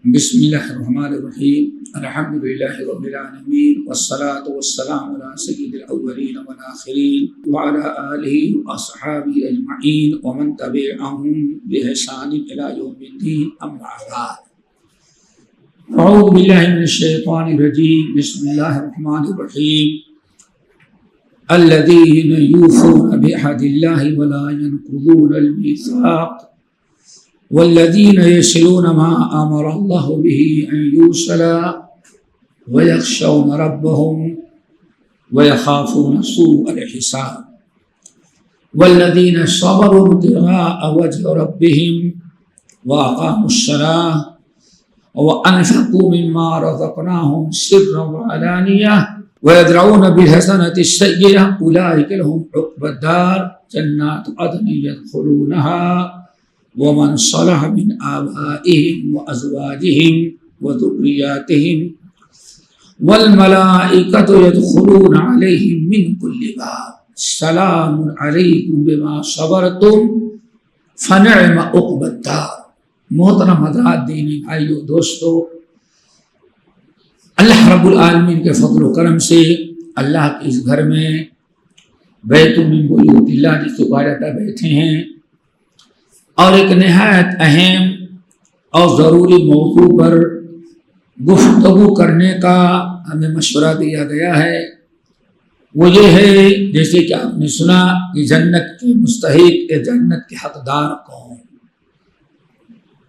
بسم اللہ الرحمن الرحیم الحمد للہ رب العالمین والصلاة والسلام علی سید الاولین والآخرین وعلی آلہ واصحابہ اجمعین ومن تبعہم بإحسان الی یوم الدین اما بعد اعوذ باللہ من الشیطان الرجیم بسم اللہ الرحمن الرحیم الذین یوفون بعہد اللہ ولا ينقضون المیثاق والذین یصلون ما امر اللہ به ان یوصل ویخشون ربهم ویخافون سوء الحساب والذین صبروا ابتغاء وجه ربهم واقاموا الصلاة وانفقوا مما رزقناهم سرا وعلانیہ ويدرؤون بالحسنة السیئة اولئک لهم عقبى الدار جنات عدن يدخلونها ومن صلح من آبائهم وأزواجهم وذرياتهم والملائكة يدخلون عليهم من كل باب سلام عليكم بما صبرتم فنعم عقبى الدار۔ محترم حضرات، دینی بھائیو دوستو، اللہ رب العالمین کے فضل و کرم سے اللہ کے اس گھر میں بیت من بیوت اللہ جس کو کہا جاتا بیٹھے ہیں، اور ایک نہایت اہم اور ضروری موضوع پر گفتگو کرنے کا ہمیں مشورہ دیا گیا ہے۔ وہ یہ ہے، جیسے کہ آپ نے سنا کہ جنت کے مستحق یا جنت کے حقدار کون۔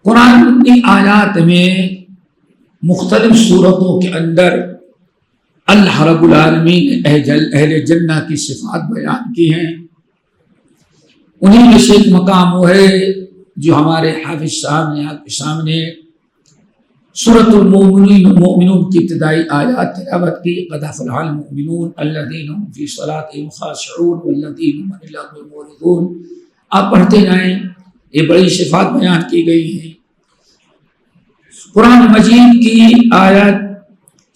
قرآن کی آیات میں مختلف صورتوں کے اندر اللہ رب العالمین نے اہل جنہ کی صفات بیان کی ہیں۔ انہیں میں سے ایک مقام وہ ہے جو ہمارے حافظ صاحب نے آپ کے سامنے سورۃ المؤمنون کی ابتدائی آیات تلاوت کی۔ قد افلح المؤمنون الذین هم فی صلاتهم خاشعون والذین هم عن اللغو معرضون۔ آپ پڑھتے جائیں، یہ بڑی صفات بیان کی گئی ہیں۔ قرآن مجید کی آیت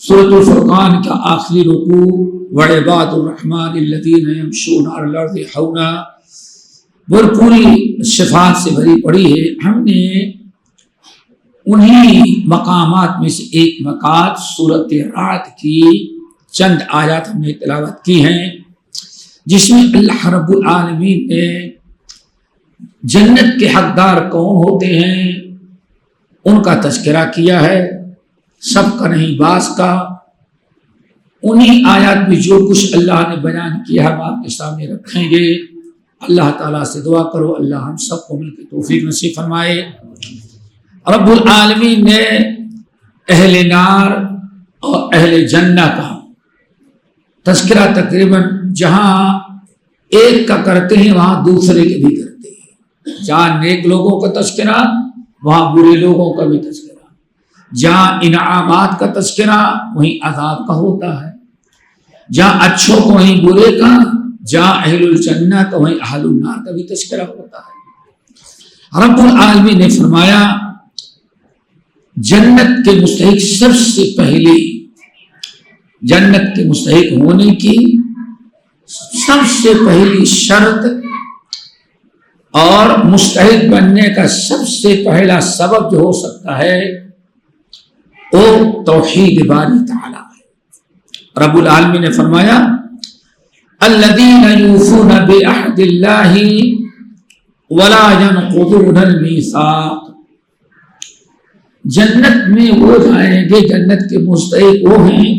سورۃ الفرقان کا آخری رکوع وعباد الرحمن الذین یمشون علی الارض حونا، وہ پوری صفات سے بھری پڑی ہے۔ ہم نے انہی مقامات میں سے ایک مقام سورۃ رعد کی چند آیات ہم نے تلاوت کی ہیں، جس میں اللہ رب العالمین نے جنت کے حقدار کون ہوتے ہیں ان کا تذکرہ کیا ہے، سب کا نہیں بعض کا۔ انہی آیات میں جو کچھ اللہ نے بیان کیا ہم آپ کے سامنے رکھیں گے۔ اللہ تعالیٰ سے دعا کرو اللہ ہم سب کو مل کے توفیق نصیب فرمائے۔ رب العالمین نے اہل نار اور اہل جنہ کا تذکرہ تقریباً جہاں ایک کا کرتے ہیں وہاں دوسرے کے بھی کرتے ہیں۔ جہاں نیک لوگوں کا تذکرہ وہاں برے لوگوں کا بھی تذکرہ، جہاں انعامات کا تذکرہ وہیں عذاب کا ہوتا ہے، جہاں اچھوں کو وہیں برے کا، جہاں اہل الجنہ کا وہیں اہل النار کا بھی تذکرہ ہوتا ہے۔ رب العالمین نے فرمایا جنت کے مستحق سب سے پہلے، جنت کے مستحق ہونے کی سب سے پہلی شرط اور مستحق بننے کا سب سے پہلا سبب جو ہو سکتا ہے وہ توحید باری تعالی ہے۔ رب العالمین نے فرمایا الذین یوفون بعہد اللہ ولا ينقضون المیثاق۔ جنت میں وہ جائیں گے، جنت کے مستحق وہ ہیں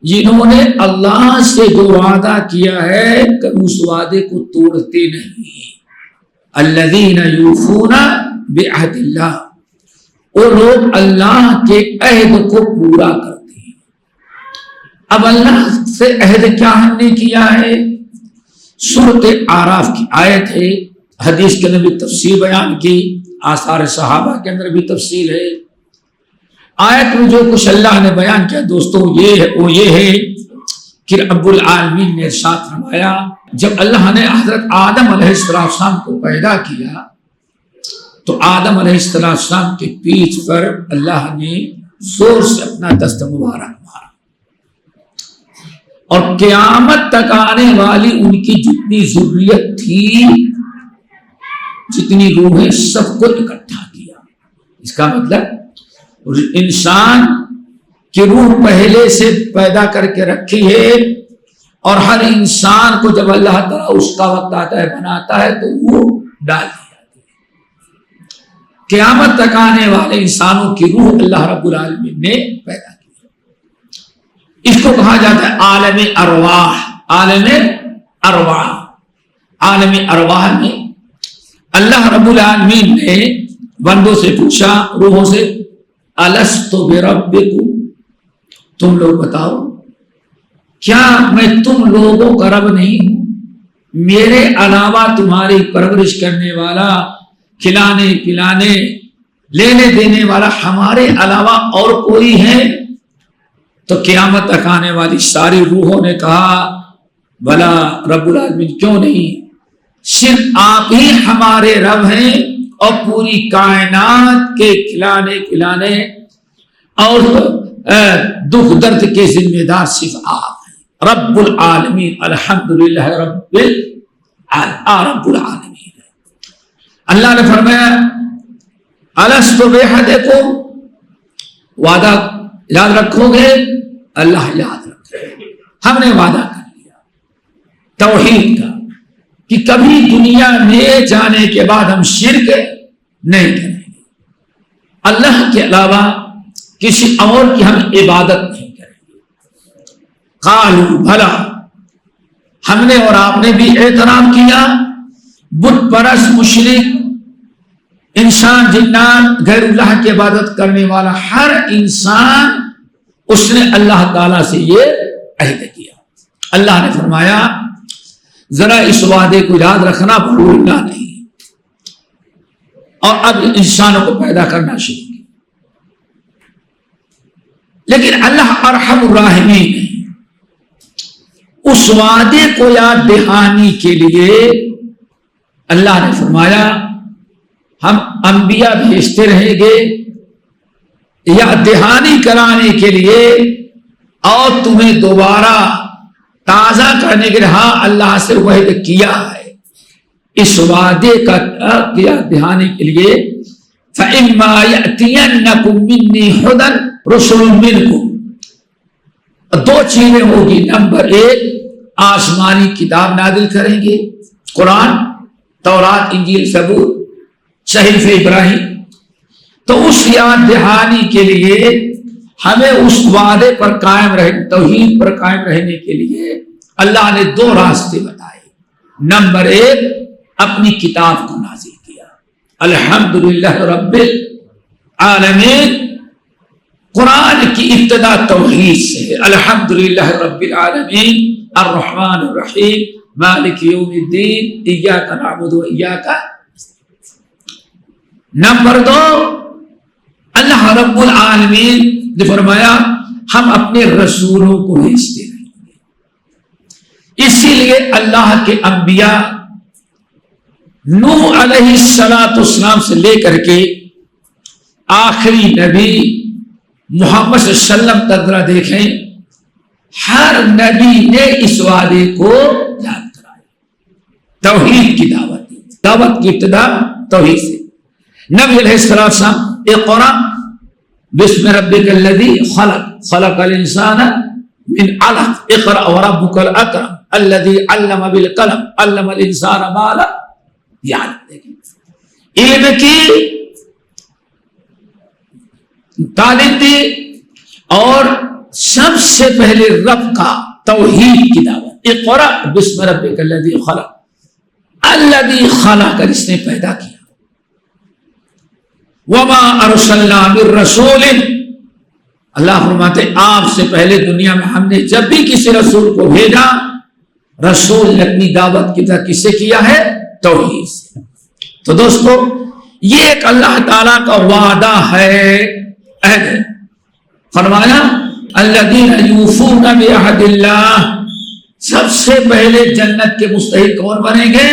جنہوں نے اللہ سے جو وعدہ کیا ہے کبھی اس وعدے کو توڑتے نہیں۔ الذین یوفون بعہد اللہ، وہ لوگ اللہ کے عہد کو پورا کرتے ہیں۔ اب اللہ سے عہد کیا ہم نے کیا ہے؟ سورۃ اعراف کی آیت ہے، حدیث کے اندر بھی تفصیل بیان کی، آثار صحابہ کے اندر بھی تفصیل ہے۔ آیت میں جو کچھ اللہ نے بیان کیا دوستو وہ یہ ہے کہ رب العالمین نے ارشاد فرمایا جب اللہ نے حضرت آدم علیہ السلام کو پیدا کیا تو آدم علیہ السلام کے پیٹھ پر اللہ نے زور سے اپنا دست مبارک مارا، اور قیامت تک آنے والی ان کی جتنی ذریت تھی، جتنی روحیں، سب کو اکٹھا کیا۔ اس کا مطلب انسان کی روح پہلے سے پیدا کر کے رکھی ہے، اور ہر انسان کو جب اللہ تعالیٰ اس کا وقت آتا ہے بناتا ہے تو وہ ڈال دی جاتی ہے۔ قیامت تک آنے والے انسانوں کی روح اللہ رب العالمین نے پیدا کی۔ اس کو کہا جاتا ہے عالم ارواح۔ عالم ارواح، عالم ارواح میں اللہ رب العالمین نے بندوں سے پوچھا، روحوں سے، الست بربکم، تم لوگ بتاؤ کیا میں تم لوگوں کا رب نہیں ہوں؟ میرے علاوہ تمہاری پرورش کرنے والا، کھلانے پلانے لینے دینے والا ہمارے علاوہ اور کوئی ہے؟ تو قیامت تک آنے والی ساری روحوں نے کہا بھلا رب العالمین کیوں نہیں، صرف آپ ہی ہمارے رب ہیں، اور پوری کائنات کے کھلانے پلانے اور دکھ درد کے ذمہ دار صرف آپ ہیں، رب العالمین، الحمدللہ رب العالمین۔ اللہ نے فرمایا الست باحدکم، وعدہ یاد رکھو گے؟ اللہ یاد رکھے، ہم نے وعدہ کر لیا توحید کا کہ کبھی دنیا میں جانے کے بعد ہم شرک نہیں کریں گے، اللہ کے علاوہ کسی اور کی ہم عبادت نہیں کریں گے۔ قالوا بھلا، ہم نے اور آپ نے بھی اعتراف کیا، بت پرست مشرک انسان جنات غیر اللہ کی عبادت کرنے والا ہر انسان، اس نے اللہ تعالی سے یہ عہد کیا۔ اللہ نے فرمایا ذرا اس وعدے کو یاد رکھنا، بھولنا نہیں، اور اب انسانوں کو پیدا کرنا شروع کیا۔ لیکن اللہ ارحم الراحمین ہے، اس وعدے کو یاد دہانی کے لیے اللہ نے فرمایا ہم انبیاء بھیجتے رہیں گے یاد دہانی کرانے کے لیے، اور تمہیں دوبارہ تازہ کرنے کے لیے ہاں اللہ سے وعدہ کیا ہے۔ اس وعدے کا یاد دہانی کے لیے فَإِمَّا يَأْتِيَنَّكُم مِّنِّي هُدًى رُسُلٌ مِّنكُم، دو چیزیں ہوگی، نمبر ایک آسمانی کتاب نازل کریں گے، قرآن، تورات، انجیل، زبور، صحیفہ ابراہیم۔ تو اس یاد دہانی کے لیے ہمیں اس وعدے پر قائم رہنے، توحید پر قائم رہنے کے لیے اللہ نے دو راستے بتائے۔ نمبر ایک اپنی کتاب کو نازل کیا، الحمدللہ رب العالمین۔ قرآن کی ابتدا توحید سے ہے، الحمدللہ رب العالمین الرحمن الرحیم مالک یوم الدین ایاک نعبد و ایاک نستعین۔ نمبر دو اللہ رب العالمین نے فرمایا ہم اپنے رسولوں کو بھیجتے رہیں گے۔ اسی لیے اللہ کے انبیاء نوح علیہ السلام سے لے کر کے آخری نبی محمد صلی اللہ علیہ وسلم تک ذرا دیکھیں، ہر نبی نے اس وعدے کو یاد کرایا، توحید کی دعوت دی، دعوت کی ابتدا توحید سے۔ نبی علیہ السلام اقرأ بسم ربک الذی خلق، خلق الانسان من علق، اقرأ وربک الاکرم الذی علم بالقلم علم الانسان ما لم یعلم۔ علم کی تعلیم دی، اور سب سے پہلے رب کا توحید کی دعوت، اقرأ بسم ربک الذی خلق، الذی خلق، جس نے پیدا کیا۔ وما ارسلنا من رسول، اللہ فرماتے آپ سے پہلے دنیا میں ہم نے جب بھی کسی رسول کو بھیجا، رسول نے اپنی دعوت کی طرح کس سے کیا ہے؟ توحید سے۔ تو دوستو یہ ایک اللہ تعالیٰ کا وعدہ ہے، عہد ہے۔ فرمایا الذین یوفون بعہد اللہ، سب سے پہلے جنت کے مستحق کون بنیں گے؟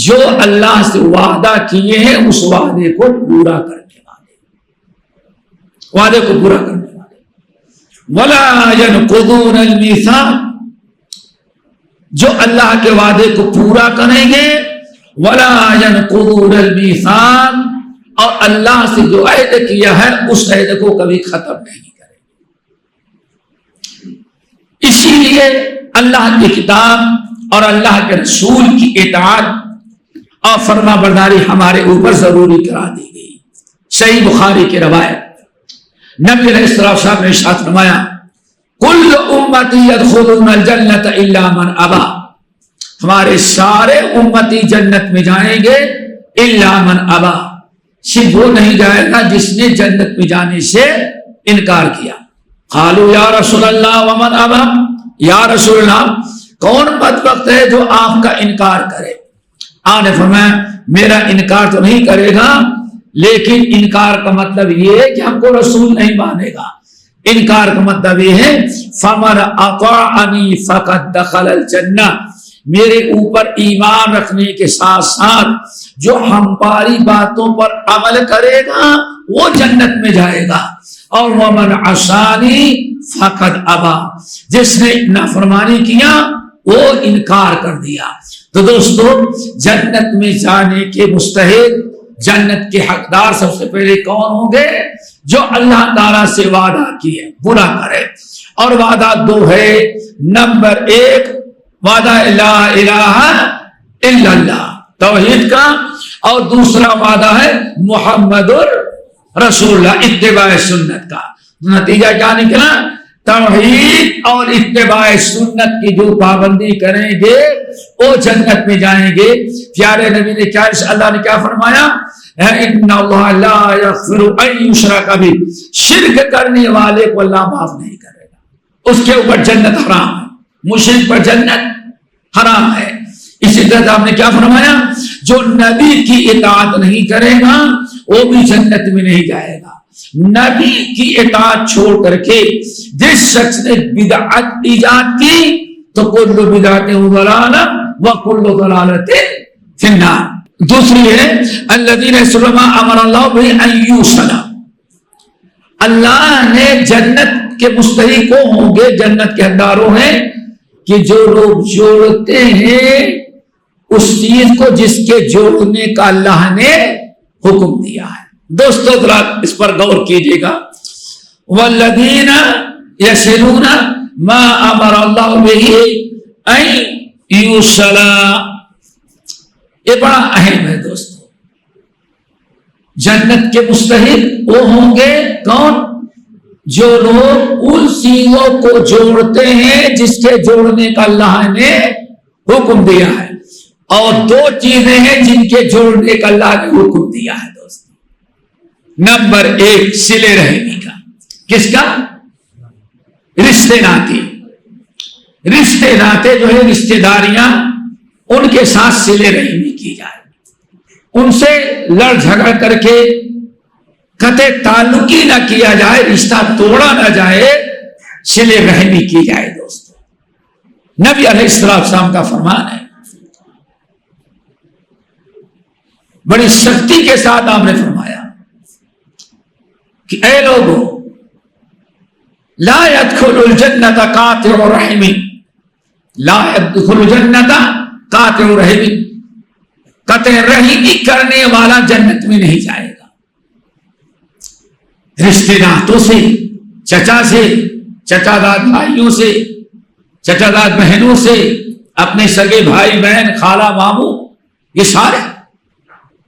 جو اللہ سے وعدہ کیے ہیں اس وعدے کو پورا کرنے والے، وعدے کو پورا کرنے والے۔ ولا ينقضون المیثاق، جو اللہ کے وعدے کو پورا کریں گے، ولا ينقضون المیثاق، اور اللہ سے جو عہد کیا ہے اس عہد کو کبھی ختم نہیں کرے. اسی لیے اللہ کی کتاب اور اللہ کے رسول کی اطاعت اور فرما برداری ہمارے اوپر ضروری کرا دی گئی. صحیح بخاری کی روایت نبی علیہ السلام نے ارشاد فرمایا کل امتی یدخلون الجنت الا من ابا، ہمارے سارے امتی جنت میں جائیں گے الا من ابا، صرف وہ نہیں جائے گا جس نے جنت میں جانے سے انکار کیا. قالوا یا رسول اللہ ومن ابا، یا رسول اللہ کون بدبخت ہے جو آپ کا انکار کرے؟ آپ نے فرمایا میرا انکار تو نہیں کرے گا، لیکن انکار کا مطلب یہ ہے کہ ہم کو رسول نہیں مانے گا. انکار کا مطلب یہ ہے فمن اطاعنی فقد دخل الجنہ، میرے اوپر ایمان رکھنے کے ساتھ ساتھ جو ہماری باتوں پر عمل کرے گا وہ جنت میں جائے گا. اور ومن عصانی فقد ابا، جس نے نافرمانی کیا وہ انکار کر دیا. تو دوستو جنت میں جانے کے مستحق، جنت کے حقدار سب سے پہلے کون ہوں گے؟ جو اللہ تعالیٰ سے وعدہ کیے پورا کرے. اور وعدہ دو ہے، نمبر ایک وعدہ لا الہ الا اللہ توحید کا، اور دوسرا وعدہ ہے محمد رسول اللہ اتباع سنت کا. نتیجہ کیا نکلا؟ توحید اور اتباع سنت کی جو پابندی کریں گے وہ جنت میں جائیں گے. پیارے نبی نے کیا اللہ نے کیا فرمایا؟ ان اللہ لا یغفر ان یشرک بہ، شرک کرنے والے کو اللہ معاف نہیں کرے گا، اس کے اوپر جنت حرام ہے، مشرک پر جنت حرام ہے. اسی طرح آپ نے کیا فرمایا؟ جو نبی کی اطاعت نہیں کرے گا وہ بھی جنت میں نہیں جائے گا. نبی کی اطاعت چھوڑ کر کے جس شخص نے بدعت ایجاد کی تو کل بدعت ضلالہ وکل ضلالۃ فی النار. دوسری ہے الذین یصلون ما امر اللہ بہ ان یوصل، اللہ نے جنت کے مستحق کو ہوں گے، جنت کے حقداروں ہیں کہ جو لوگ جوڑتے ہیں اس چیز کو جس کے جوڑنے کا اللہ نے حکم دیا ہے. دوستو ذرا اس پر غور کیجئے گا. والذین یصلون ما امر اللہ بہ ان یوصل، یہ بڑا اہم ہے دوستو. جنت کے مستحق وہ ہوں گے کون؟ جو لوگ ان چیزوں کو جوڑتے ہیں جس کے جوڑنے کا اللہ نے حکم دیا ہے. اور دو چیزیں ہیں جن کے جوڑنے کا اللہ نے حکم دیا ہے دوستو. نمبر ایک صلے رحمی کا. کس کا؟ رشتے ناتے. رشتے ناتے جو ہے رشتے داریاں، ان کے ساتھ صلے رحمی کی جائے، ان سے لڑ جھگڑ کر کے قطع تعلقی نہ کیا جائے، رشتہ توڑا نہ جائے، صلے رحمی کی جائے دوستو. نبی علیہ السلام کا فرمان ہے، بڑی سختی کے ساتھ آپ نے فرمایا کہ اے لوگوں لا يدخل الجنت قاطع رحم، لا يدخل الجنت قاطع رحم، قطع رحمی کرنے والا جنت میں نہیں جائے گا. رشتے ناتوں سے، چچا سے، چچا داد بھائیوں سے، چچا داد بہنوں سے، اپنے سگے بھائی بہن، خالہ ماموں، یہ سارے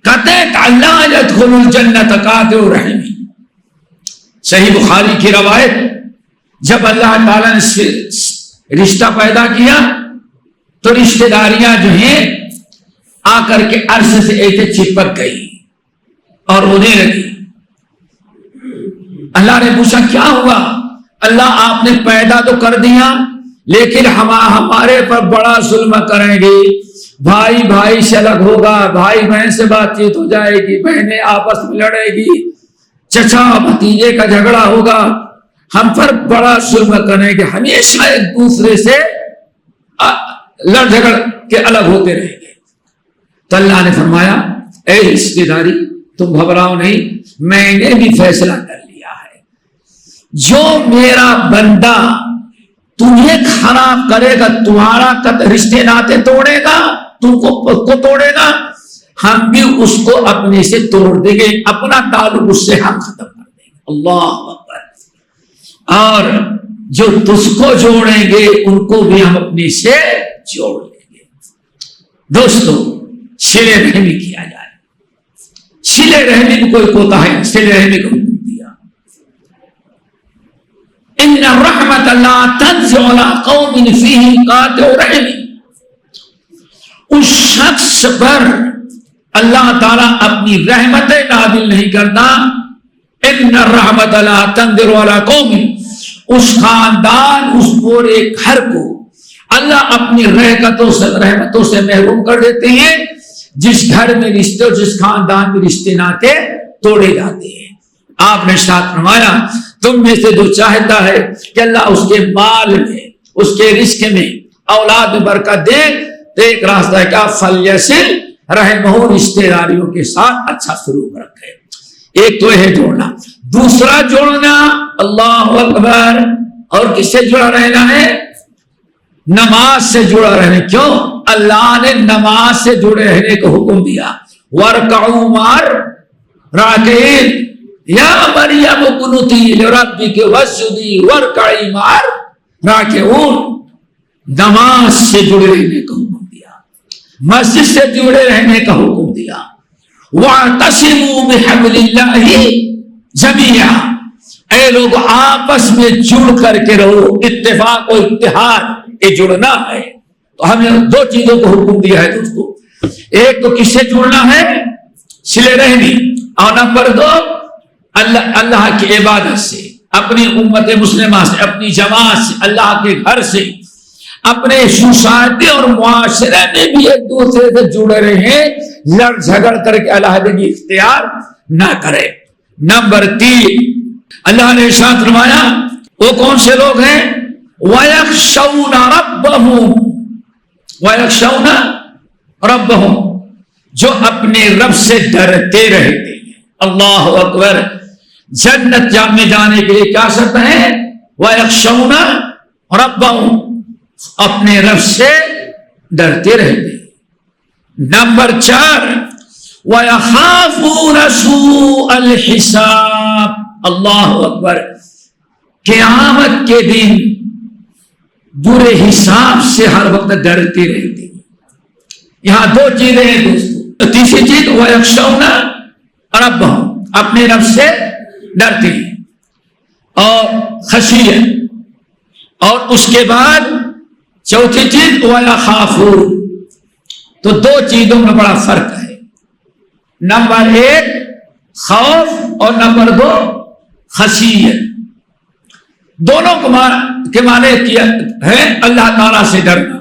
قطع لا يدخل الجنت قاطع رحم. صحیح بخاری کی روایت، جب اللہ تعالیٰ نے رشتہ پیدا کیا تو رشتہ داریاں جو ہیں آ کر کے عرش سے ایسے چپک گئی اور رونے لگی. اللہ نے پوچھا کیا ہوا؟ اللہ آپ نے پیدا تو کر دیا لیکن ہمارے پر بڑا ظلم کریں گے، بھائی بھائی سے الگ ہوگا، بھائی بہن سے بات چیت ہو جائے گی، بہنیں آپس میں لڑے گی، چچا بھتیجے کا جھگڑا ہوگا، ہم پر بڑا ظلم کریں گے، ہمیشہ ایک دوسرے سے لڑ جھگڑ کے الگ ہوتے رہیں گے. تو اللہ نے فرمایا اے رشتے داری تم گھبراؤ نہیں، میں نے بھی فیصلہ کر لیا ہے. جو میرا بندہ تمہیں خراب کرے گا، تمہارا رشتے ناتے توڑے گا، تم کو توڑے گا، ہم بھی اس کو اپنے سے توڑ دیں گے، اپنا تعلق اس سے ہم ختم کر دیں گے۔ اللہ اکبر۔ اور جو تجھ کو جوڑیں گے ان کو بھی ہم اپنے سے جوڑ لیں گے۔ دوستو، صلہ رحمی کیا جائے، صلہ رحمی میں کوئی کوتاہی ہے، صلہ رحمی کو حکم دیا۔ ان رحمت اللہ تنزل علی قوم فیہ قاطع رحم، اس شخص پر اللہ تعالیٰ اپنی رحمتیں نازل نہیں کرتا۔ ان رحمت اللہ تنزل علی قوم، اس خاندان، اس پورے گھر کو اللہ اپنی رحمتوں سے محروم کر دیتے ہیں جس گھر میں رشتے، جس خاندان میں رشتے ناطے توڑے جاتے ہیں۔ آپ نے ارشاد فرمایا تم میں سے جو چاہتا ہے کہ اللہ اس کے مال میں، اس کے رزق میں، اولاد میں برکت دے تو ایک راستہ ہے کیا؟ فلیصل رحمہ، رشتے داریوں کے ساتھ اچھا سلوک رکھے۔ ایک تو ہے جوڑنا، دوسرا جوڑنا اللہ اکبر، اور کس سے جڑا رہنا ہے؟ نماز سے جڑا رہنا۔ کیوں؟ اللہ نے نماز سے جڑے رہنے کو حکم دیا۔ وَارْكَعُوا مَعَ الرَّاكِعِينَ یا مریم اقنتی لربک واسجدی وارکعی مع الراکعون، نماز سے جڑے رہنے کا حکم دیا، مسجد سے جڑے رہنے کا حکم دیا۔ وَاعْتَصِمُوا بِحَبْلِ اللَّهِ جَمِيعًا، اے لوگ آپس میں جڑ کر کے رہو، اتفاق و اتحاد، یہ جڑنا ہے۔ تو ہمیں دو چیزوں کو حکم دیا ہے دوستو، ایک تو کس سے جڑنا ہے؟ صلہ رحمی، اور نمبر دو اللہ کی عبادت سے، اپنی امت مسلمہ سے، اپنی جماعت سے، اللہ کے گھر سے، اپنے سوسائٹی اور معاشرے میں بھی ایک دوسرے سے جڑے رہے، لڑ جھگڑ کر کے علیحدگی اختیار نہ کرے۔ نمبر 3 اللہ نے ارشاد فرمایا وہ کون سے لوگ ہیں؟ وَيَخْشَوْنَ رَبَّهُمْ، وَيَخْشَوْنَ رَبَّهُمْ، جو اپنے رب سے ڈرتے رہتے ہیں۔ اللہ اکبر۔ جنت میں جانے کے لیے کیا شرط ہے؟ وَيَخْشَوْنَ رَبَّهُمْ، اپنے رب سے ڈرتے رہتے ہیں۔ نمبر 4 وَيَخَافُونَ سُوءَ الْحِسَابِ، اللہ اکبر، قیامت کے دن برے حساب سے ہر وقت ڈرتے رہتے ہیں۔ یہاں دو چیزیں ہیں دوستو۔ تیسری چیز وَيَخْشَوْنَ رَبَّهُمْ، اپنے رب سے ڈرتے ہیں، اور خشیت، اور اس کے بعد چوتھی چیز وَيَخَافُونَ۔ تو دو چیزوں میں بڑا فرق ہے، نمبر 1 خوف اور نمبر 2 خشیت۔ دونوں کے معنی کیا ہے اللہ تعالیٰ سے ڈرنا،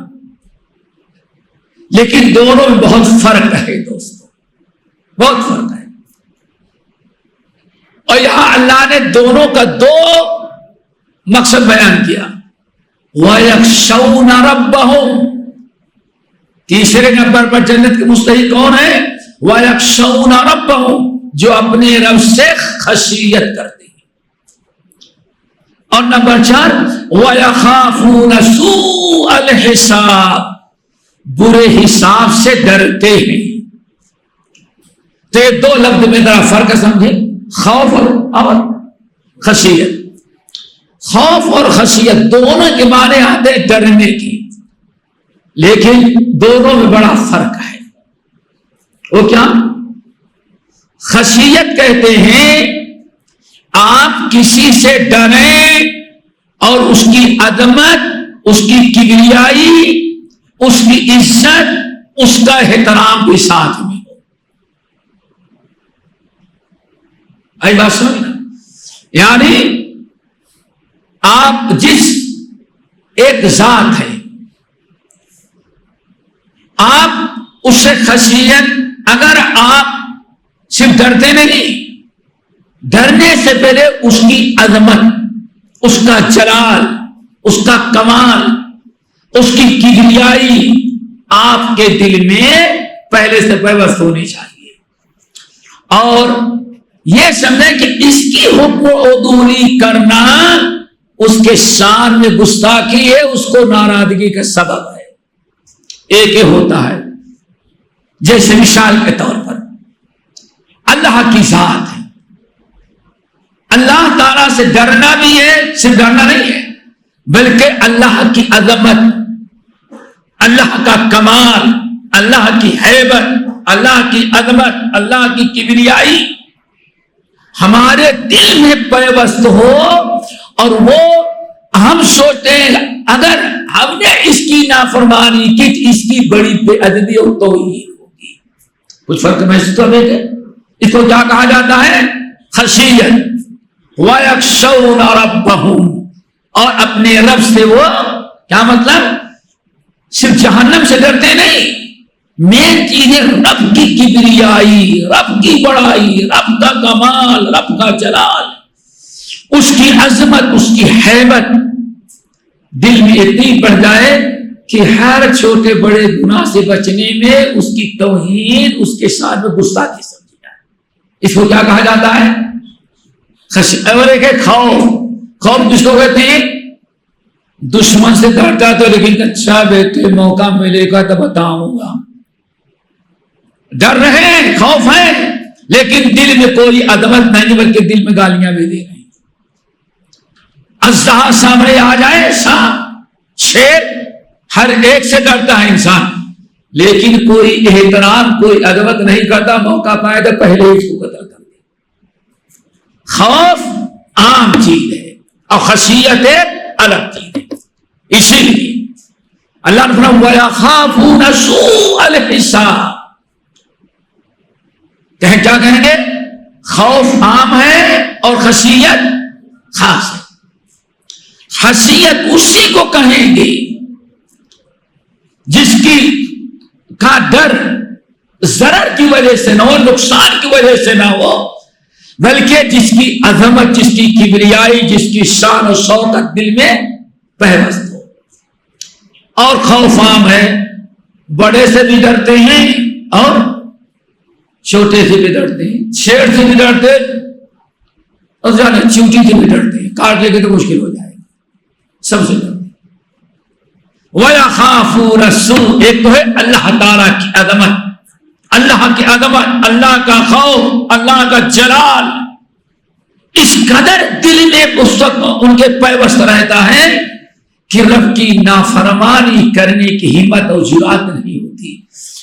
لیکن دونوں میں بہت فرق ہے دوستو، بہت فرق ہے۔ اور یہاں اللہ نے دونوں کا 2 مقصد بیان کیا۔ وَيَخْشَوْنَ رَبَّهُمْ، تیسرے نمبر پر جنت کے مستحق کون ہے؟ وَيَخْشَوْنَ رَبَّهُمْ، جو اپنے رب سے خشیت کرتے ہیں۔ اور نمبر 4 وَيَخَافُونَ سُوءَ الْحِسَابِ، برے حساب سے ڈرتے ہیں۔ تو یہ 2 لفظ میں ذرا فرق سمجھے، خوف اور خشیت۔ خوف اور خشیت دونوں کے معنی آتے ہیں ڈرنے کی، لیکن دونوں میں بڑا فرق ہے۔ وہ کیا؟ خشیت کہتے ہیں آپ کسی سے ڈریں اور اس کی عظمت، اس کی کبریائی، اس کی عزت، اس کا احترام بھی ساتھ میں ہو۔ آئی بات سمجھنا؟ یعنی آپ جس ایک ذات ہے، آپ اس سے خشیت، اگر آپ صرف ڈرتے نہیں، ڈرنے سے پہلے اس کی عظمت، اس کا جلال، اس کا کمال، اس کی کبریائی آپ کے دل میں پہلے سے پیوست ہونی چاہیے، اور یہ سمجھیں کہ اس کی حکم و عدولی کرنا اس کے شان میں گستاخی ہے، اس کو ناراضگی کا سبب ہے۔ ایک ہی ہوتا ہے جیسے مثال کے طور پر اللہ کی ذات ہے، اللہ تعالیٰ سے ڈرنا بھی ہے، صرف ڈرنا نہیں ہے بلکہ اللہ کی عظمت، اللہ کا کمال، اللہ کی ہیبت، اللہ کی عظمت، اللہ کی کبریائی ہمارے دل میں پیوست ہو، اور وہ ہم سوچتے ہیں اگر ہم نے اس کی نافرمانی کی تو اس کی بڑی بے ادبی اور توہین ہوگی۔ کچھ فرق محسوس تو بیٹے، اس کو کیا کہا جاتا ہے؟ خشیت وَيَخْشَوْنَ رَبَّهُمْ، اور اپنے رب سے وہ کیا مطلب؟ صرف جہنم سے ڈرتے نہیں، مین چیز ہے رب کی کبریائی، رب کی بڑائی، رب کا کمال، رب کا جلال، اس کی عظمت، اس کی ہیبت دل میں اتنی بڑھ جائے کہ ہر چھوٹے بڑے گناہ سے بچنے میں اس کی توہین، اس کے ساتھ میں گستاخی سمجھی جائے۔ اس کو کیا کہا جاتا ہے؟ اور ایک ہے خوف۔ خوف کس کو کہتے ہیں؟ دشمن سے ڈرتا تو لیکن اچھا بیٹے موقع ملے گا تو بتاؤں گا، ڈر رہے ہیں، خوف ہے، لیکن دل میں کوئی عظمت نہیں بلکہ دل میں گالیاں بھی دے رہے ہیں۔ اژدہا سامنے آ جائے، شیر، ہر ایک سے ڈرتا ہے انسان، لیکن کوئی احترام، کوئی عظمت نہیں کرتا، موقع پائے تو پہلے ہی اس کو قتل کر دے۔ خوف عام چیز ہے اور خشیت ایک الگ چیز ہے۔ اسی لیے اللہ نے فرمایا وَيَخَافُونَ سُوءَ الْحِسَابِ، کیا کہیں گے؟ خوف عام ہے اور خشیت خاص ہے۔ خشیت اسی کو کہیں گے جس کی کا ڈر ضرر کی وجہ سے نہ ہو، نقصان کی وجہ سے نہ ہو، بلکہ جس کی عظمت، جس کی کبریائی، جس کی شان و شوکت دل میں پیوست ہو۔ اور خوف عام ہے، بڑے سے بھی ڈرتے ہیں اور چھوٹے سے بھی ڈرتے ہیں، شیر سے بھی ڈرتے اور جانے چیونٹی سے بھی ڈرتے ہیں، کاٹ لے کے تو مشکل ہو جائے گا، سب سے ڈرتے۔ وَيَخَافُونَ السُّوءَ، ایک تو ہے اللہ تعالیٰ کی عظمت، اللہ کی عظمت، اللہ کا خوف، اللہ کا جلال، اس قدر دل میں اس وقت ان کے پیوست رہتا ہے کہ رب کی نافرمانی کرنے کی ہمت اور جرات نہیں ہوتی۔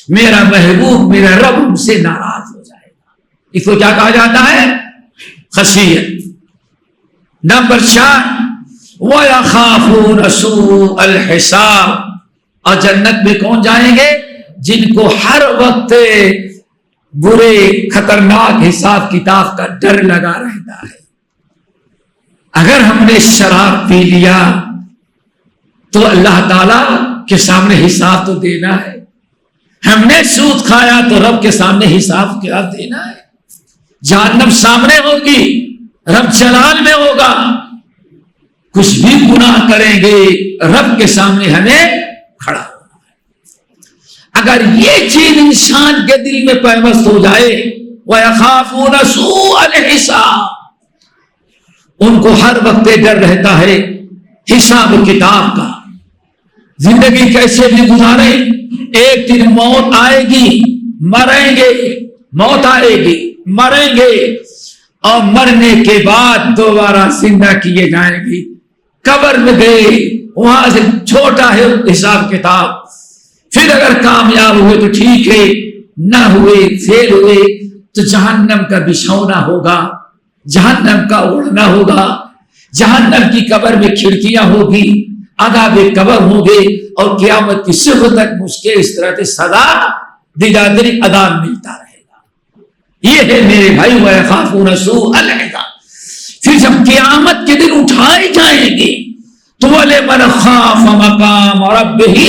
میرا محبوب، میرا رب ان سے ناراض ہو جائے گا۔ اس کو کیا کہا جاتا ہے؟ خشیت۔ نمبر 4 وَيَخَافُونَ سُوءَ الْحِسَابِ، اور جنت میں کون جائیں گے؟ جن کو ہر وقت برے خطرناک حساب کتاب کا ڈر لگا رہتا ہے۔ اگر ہم نے شراب پی لیا تو اللہ تعالی کے سامنے حساب تو دینا ہے، ہم نے سود کھایا تو رب کے سامنے حساب کیا دینا ہے، جہنم سامنے ہوگی، رب جلال میں ہوگا، کچھ بھی گناہ کریں گے رب کے سامنے ہمیں کھڑا ہونا ہے۔ اگر یہ چیز انسان کے دل میں پیوست ہو جائے، وَيَخَافُونَ سُوءَ الْحِسَابِ، ان کو ہر وقت ڈر رہتا ہے حساب کتاب کا، زندگی کیسے بھی گزارے، ایک دن موت آئے گی، مریں گے، موت آئے گی، مریں گے، اور مرنے کے بعد دوبارہ زندہ کیے جائیں گے۔ قبر میں گئے، وہاں سے چھوٹا ہے حساب کتاب، پھر اگر کامیاب ہوئے تو ٹھیک ہے، نہ ہوئے، فیل ہوئے تو جہنم کا بچھونا ہوگا، جہنم کا اوڑھنا ہوگا، جہنم کی قبر میں کھڑکیاں ہوگی، عذاب قبر ہوں گے، اور قیامت کی صبح تک مجھ اس طرح سے سزا دی جاتی رہی، عذاب ملتا رہے گا۔ یہ ہے میرے بھائی وَيَخَافُونَ سُوءَ الْحِسَابِ۔ پھر جب قیامت کے دن اٹھائے جائیں گے تو وَلِمَنْ خَافَ مَقَامَ رَبِّهِ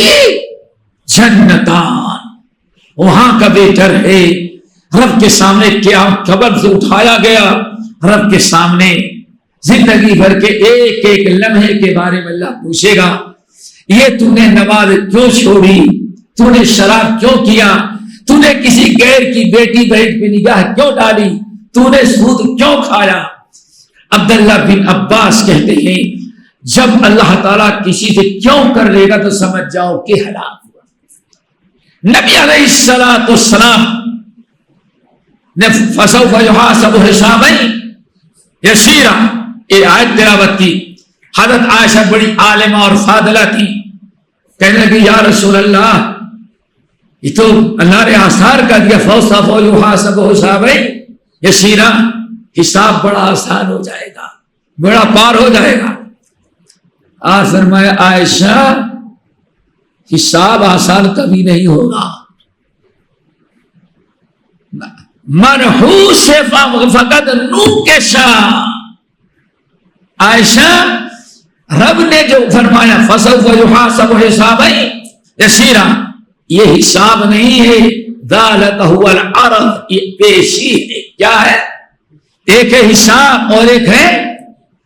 جنتان، وہاں کا بہتر ہے رب کے سامنے قبر سے اٹھایا گیا، رب کے سامنے زندگی بھر کے ایک ایک لمحے کے بارے میں اللہ پوچھے گا، یہ تو نے نماز کیوں چھوڑی، تو نے شراب کیوں کیا، تو نے کسی غیر کی بیٹی بہن پہ نگاہ کیوں ڈالی، تو نے سود کیوں کھایا۔ عبداللہ بن عباس کہتے ہیں جب اللہ تعالیٰ کسی سے کیوں کر لے گا تو سمجھ جاؤ کہ ہلاک ہوا۔ نبی علیہ الصلوۃ والسلام نے فسوف یحاسب حسابا یسیرا یہ آیت تلاوت کی. حضرت عائشہ بڑی عالمہ اور فاضلہ تھی. کہنے لگی یا رسول اللہ یہ تو اللہ نے آسان کر دیا, فسوف یحاسب حسابا یسیرا, حساب بڑا آسان ہو جائے گا, بڑا پار ہو جائے گا. اور فرمایا عائشہ حساب آسان کبھی نہیں ہوگا. منحوس فقط نو کے شاہ. عائشہ رب نے جو فرمایا فسوف یحاسب حسابا یسیرا, یہ حساب نہیں ہے, ذالک هو العرض, یہ پیشی ہے. کیا ہے؟ ایک ہے حساب اور ایک ہے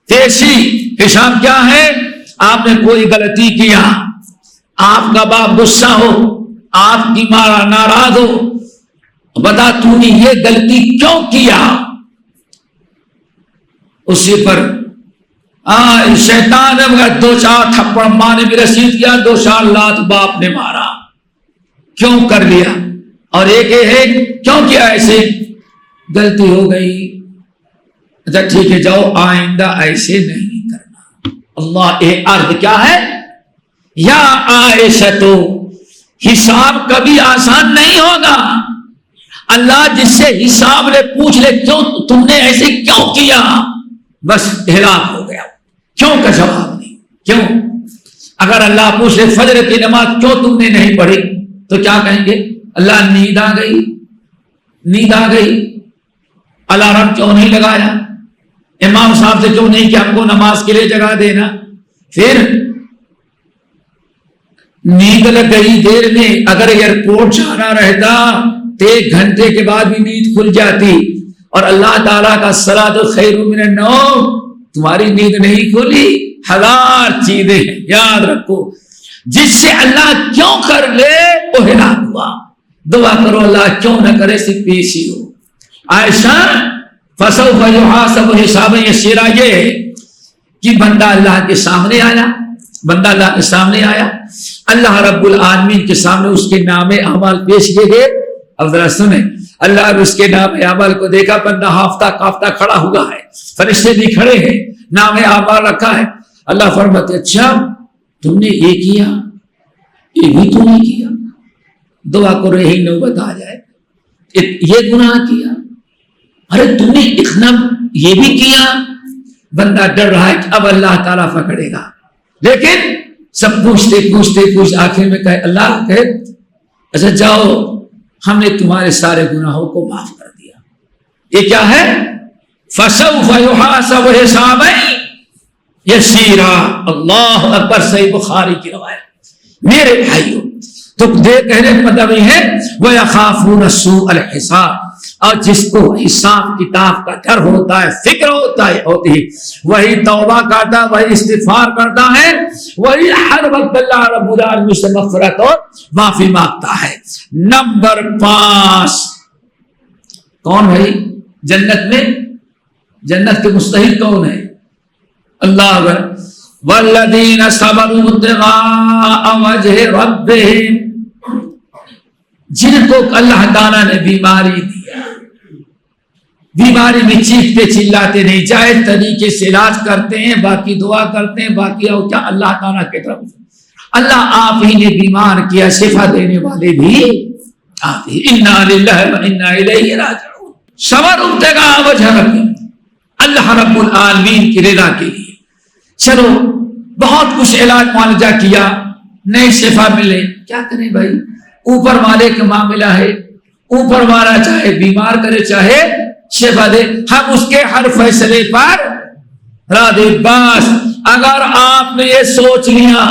پیشی. حساب کیا ہے؟ آپ نے کوئی غلطی کیا, آپ کا باپ غصہ ہو, آپ کی ماں ناراض ہو, بتا تو نے یہ غلطی کیوں کیا. اسی پر شیطان نے 2-4 تھپڑ ماں نے بھی رسید کیا, 2-4 لات باپ نے مارا, کیوں کر لیا. اور ایک ہے کیوں کیا ایسے, غلطی ہو گئی, اچھا ٹھیک ہے جاؤ آئندہ ایسے نہیں کرنا. اللہ اے عرض کیا ہے, یا عائشہ تو حساب کبھی آسان نہیں ہوگا. اللہ جس سے حساب لے پوچھ لے کیوں تم نے ایسے کیوں کیا, بس ہلاک ہو گیا. کیوں کا جواب نہیں. کیوں اگر اللہ پوچھ لے فجر کی نماز کیوں تم نے نہیں پڑھی تو کیا کہیں گے؟ اللہ نیند آ گئی, نیند آ گئی. الارم کیوں نہیں لگایا, امام صاحب سے کیوں نہیں کہ ہم کو نماز کے لیے جگہ دینا. پھر نیند لگ گئی دیر میں, اگر ایئرپورٹ جانا رہتا تو 1 گھنٹے کے بعد بھی نیند کھل جاتی. اور اللہ تعالیٰ کا صلاۃ خیر من النوم, تمہاری نیند نہیں کھلی. 1000 چیزیں ہیں, یاد رکھو. جس سے اللہ کیوں کر لے وہ ہلاک ہوا. دعا کرو اللہ کیوں نہ کرے, صرف پیشی ہو. عائشہ فسوف یحاسب حسابا یسیرا, یہ ہے کہ بندہ اللہ کے سامنے آیا, بندہ اللہ کے سامنے آیا, اللہ رب العالمین کے سامنے اس کے نام اعمال پیش کیے گئے. اب ذرا سنیں, اللہ نے اس کے نام اعمال کو دیکھا, بندہ ہافتہ کافتہ کھڑا ہوا ہے, فرشتے بھی کھڑے ہیں, نام اعمال رکھا ہے. اللہ فرماتے اچھا تم نے یہ کیا, یہ بھی تو نہیں کیا. دعا کرو یہی نوبت آ جائے, یہ گناہ کیا, ارے تم نے اتنا یہ بھی کیا. بندہ ڈر رہا ہے کہ اب اللہ تعالیٰ پکڑے گا, لیکن سب پوچھتے آخر میں کہے اللہ کہے اچھا جاؤ ہم نے تمہارے سارے گناہوں کو معاف کر دیا. یہ کیا ہے؟ فسوف یحاسب حسابا یسیرا. اللہ اکبر, صحیح بخاری کی روایت. میرے بھائیوں تو کہنے کا مطلب یہ ہے وَيَخَافُونَ سُوءَ الْحِسَابِ, اور جس کو حساب کتاب کا ڈر ہوتا ہے, فکر ہوتی ہے, وہی توبہ کرتا ہے, وہی استغفار کرتا ہے, وہی ہر وقت اللہ رب العالمین سے مغفرت اور معافی مانگتا ہے. نمبر 5 کون بھائی جنت میں, جنت کے مستحق کون ہے؟ اللہ اکبر. وَالَّذِينَ صَبَرُوا ابْتِغَاءَ وَجْهِ رَبِّهِمْ, جن کو اللہ تعالیٰ نے بیماری دیا, بیماری میں چیختے چلاتے نہیں, جائز طریقے سے علاج کرتے ہیں, باقی دعا کرتے ہیں, باقی اور کیا اللہ تعالیٰ کی طرف اللہ آپ ہی نے بیمار کیا, شفا دینے والے بھی آپ ہی. انا للہ و انا الیہ راجعون. صبر ابتغاء وجہ ربی, اللہ رب العالمین کی رضا کے لیے. چلو بہت کچھ علاج معالجہ کیا, نہیں شفا ملے, کیا کریں بھائی, اوپر والے کا معاملہ ہے, اوپر والا چاہے بیمار کرے چاہے شفا دے, ہم اس کے ہر فیصلے پر راضی. بس اگر آپ نے یہ سوچ لیا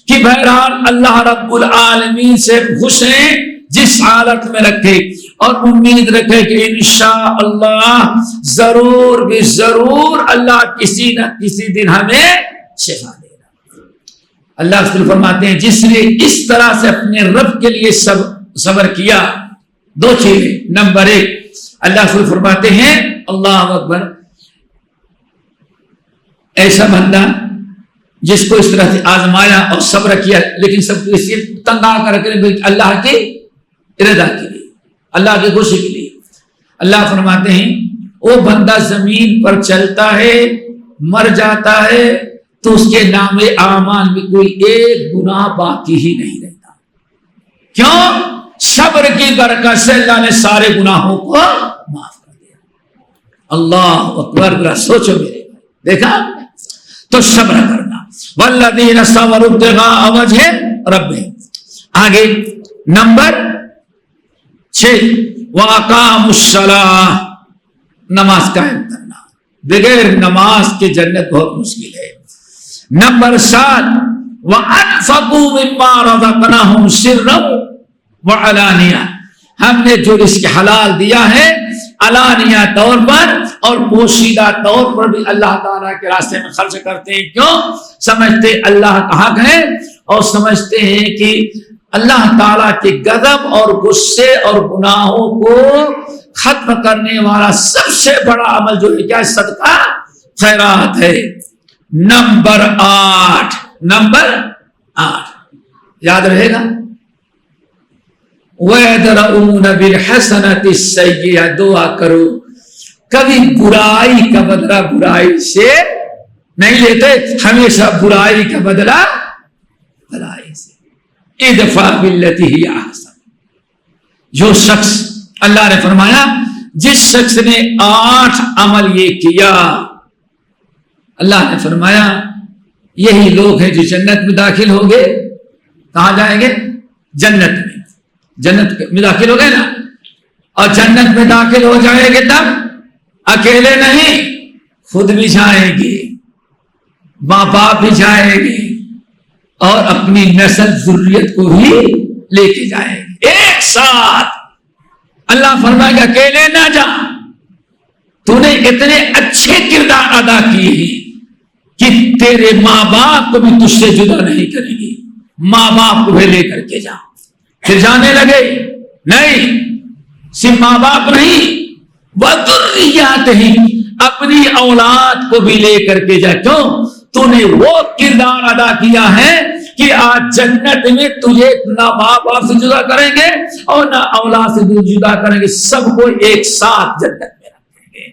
کہ بہرحال اللہ رب العالمین سے خوش ہیں, جس حالت میں رکھے اور امید رکھے کہ انشاءاللہ ضرور بھی ضرور اللہ کسی نہ کسی دن ہمیں شفا دے گا. اللہ تعالیٰ فرماتے ہیں جس نے اس طرح سے اپنے رب کے لیے صبر کیا, 2 چیزیں. نمبر 1 اللہ تعالیٰ فرماتے ہیں اللہ اکبر, ایسا بندہ جس کو اس طرح سے آزمایا اور صبر کیا, لیکن سب کو اس لیے تنگ آ کر اللہ کے رضا کے لیے، اللہ کی خوشی کے لیے۔ اللہ فرماتے ہیں وہ بندہ زمین پر چلتا ہے، مر جاتا ہے تو اس کے نام اعمال میں کوئی ایک گناہ باقی ہی نہیں رہتا۔ کیوں؟ صبر کی برکت سے اللہ نے سارے گناہوں کو معاف کر دیا۔ اللہ اکبر، ذرا سوچو میرے، دیکھا تو صبر کرنا۔ والذین صبروا ابتغاء وجہ ربہم۔ آگے نمبر 6 وَأَقَامُوا الصَّلَاةَ، نماز قائم کرنا۔ بغیر نماز کے جنت بہت مشکل ہے۔ نمبر 7 وَأَنفَقُوا مِمَّا رَزَقْنَاهُمْ سِرًّا وَعَلَانِيَةً، ہم نے جو رزق حلال دیا ہے علانیہ طور پر اور پوشیدہ طور پر بھی اللہ تعالیٰ کے راستے میں خرچ کرتے ہیں۔ کیوں؟ سمجھتے اللہ کا حق ہے اور سمجھتے ہیں کہ اللہ تعالیٰ کے غضب اور غصے اور گناہوں کو ختم کرنے والا سب سے بڑا عمل جو ہے کیا؟ صدقہ خیرات ہے۔ نمبر 8 یاد رہے گا، وَيَدْرَؤُونَ بِالْحَسَنَةِ السَّيِّئَةَ، دعا کرو کبھی برائی کا بدلہ برائی سے نہیں لیتے، ہمیشہ برائی کا بدلہ بھلائی سے۔ ادفع باللتی ہی احسن، جو شخص، اللہ نے فرمایا جس شخص نے 8 عمل یہ کیا، اللہ نے فرمایا یہی لوگ ہیں جو جنت میں داخل ہوں گے۔ کہاں جائیں گے؟ جنت میں۔ جنت میں داخل ہو گئے نا، اور جنت میں داخل ہو جائیں گے تب اکیلے نہیں، خود بھی جائیں گے، ماں باپ بھی جائیں گے، اور اپنی نسل ذریت کو بھی لے کے جائیں گے ایک ساتھ۔ اللہ فرمائے گا اکیلے نہ جا، تو نے اتنے اچھے کردار ادا کیے ہیں کہ تیرے ماں باپ کو بھی تجھ سے جدا نہیں کریں گے، ماں باپ کو بھی لے کر کے جا۔ پھر جانے لگے، نہیں صرف ماں باپ نہیں، وذریات ہی، اپنی اولاد کو بھی لے کر کے جا۔ کیوں؟ تو نے وہ کردار ادا کیا ہے کہ آج جنت میں تجھے نہ ماں باپ سے جدا کریں گے اور نہ اولاد سے جدا کریں گے، سب کو ایک ساتھ جنت میں رکھیں گے۔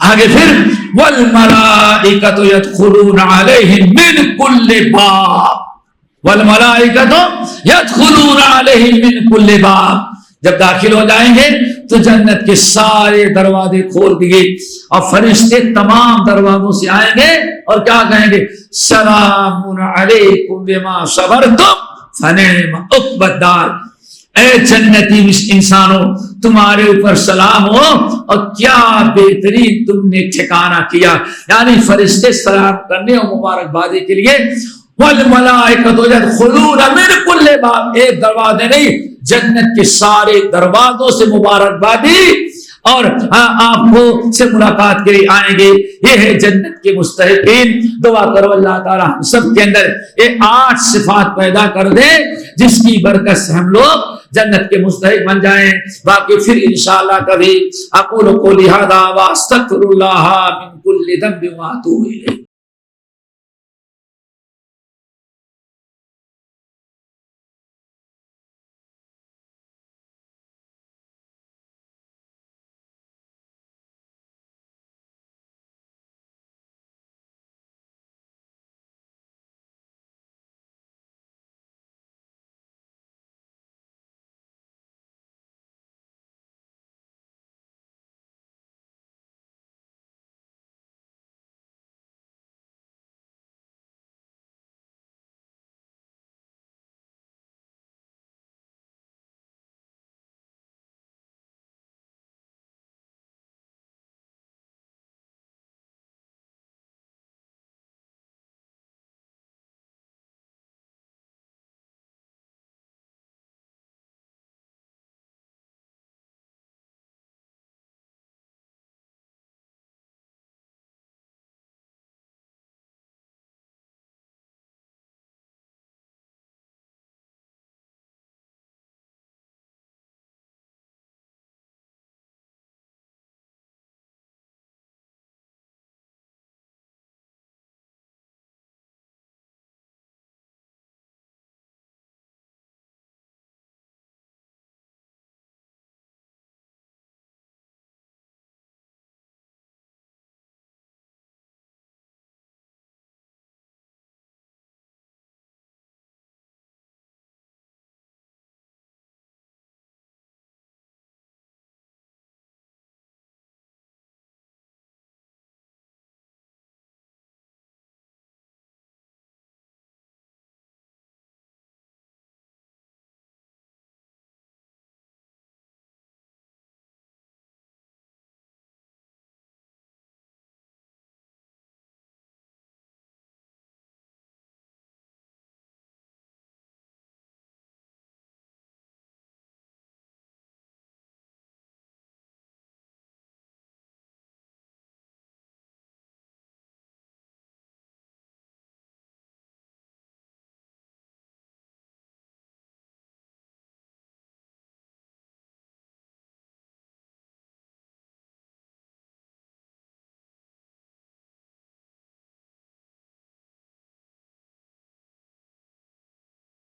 آگے پھر والملائکۃ یدخلون علیہم من کل باب، والملائکۃ یدخلون علیہم من کل باب، جب داخل ہو جائیں گے تو جنت کے سارے دروازے کھول دیے اور فرشتے تمام دروازوں سے آئیں گے اور کیا کہیں گے؟ سلام علیکم بما صبرتم فنعم عقبی الدار، اے جنتی انسانوں تمہارے اوپر سلام ہو اور کیا بہترین تم نے ٹھکانہ کیا۔ یعنی فرشتے سلام کرنے اور مبارکبادی کے لیے۔ والملائکۃ یدخلون من کل باب، ایک دروازے نہیں، جنت کے سارے دروازوں سے مبارکبادی اور آپ کو سے ملاقات کے لیے آئیں گے۔ یہ ہے جنت کے مستحقین۔ دعا کرو اللہ تعالی ہم سب کے اندر یہ 8 صفات پیدا کر دے جس کی برکت سے ہم لوگ جنت کے مستحق بن جائیں۔ باقی پھر انشاءاللہ کبھی۔ اقول قولی ھذا واستغفر اللہ من کل ذنب واتوب الیہ۔